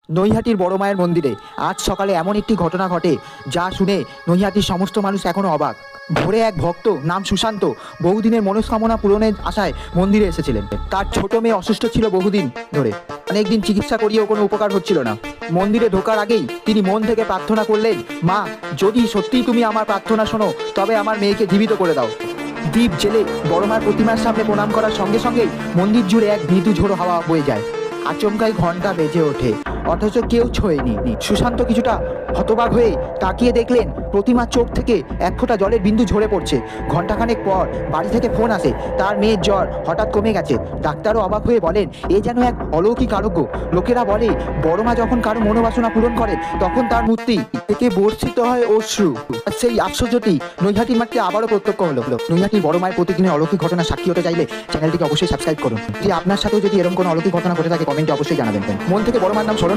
নৈহাটির বড় মায়ের মন্দিরে আজ সকালে এমন একটি ঘটনা ঘটে যা শুনে নৈহাটির সমস্ত মানুষ এখনো অবাক। ভোরে এক ভক্ত নাম সুশান্ত বহুদিনের মনস্কামনা পূরণের আশায় মন্দিরে এসেছিলেন। তার ছোট মেয়ে অসুস্থ ছিল বহুদিন ধরে, অনেকদিন চিকিৎসা করিয়েও কোনো উপকার হচ্ছিল না। মন্দিরে ঢোকার আগেই তিনি মন থেকে প্রার্থনা করলেন, মা, যদি সত্যিই তুমি আমার প্রার্থনা শোনো তবে আমার মেয়েকে জীবিত করে দাও। দ্বীপ জেলে বড় মার প্রতিমার সামনে প্রণাম করার সঙ্গে সঙ্গেই মন্দির জুড়ে এক মৃদু ঝোড়ো হাওয়া বয়ে যায়। আচমকাই ঘন্টা বেজে ওঠে, অথচ কেউ ছোঁয়নি। সুশান্ত কিছুটা হতবাক হয়ে তাকিয়ে দেখলেন প্রতিমার চোখ থেকে এক ফোঁটা জলের বিন্দু ঝরে পড়ছে। ঘন্টাখানেক পর বাড়ি থেকে ফোন আসে, তার মেয়ের জ্বর হঠাৎ কমে গেছে। ডাক্তারও অবাক হয়ে বলেন, এ যেন এক অলৌকিক আরোগ্য। লোকেরা বলে বড় মা যখন কারো মনোবাসনা পূরণ করেন তখন তার মূর্তি থেকে বর্ষিত হয় অশ্রু। সেই আশ্চর্যটি নৈহাটির মাঠে আবারও প্রত্যক্ষ হলো। নৈহাটির বড় মায়ের প্রতিদিনের অলৌকিক ঘটনা সাক্ষী হতে চাইলে চ্যানেলটিকে অবশ্যই সাবস্ক্রাইব করুন। যে আপনার সাথেও যদি এরকম কোনো অলৌকিক ঘটনা ঘটে থাকে কমেন্টে অবশ্যই জানাবেন। মন থেকে বড় মার নাম স্মরণ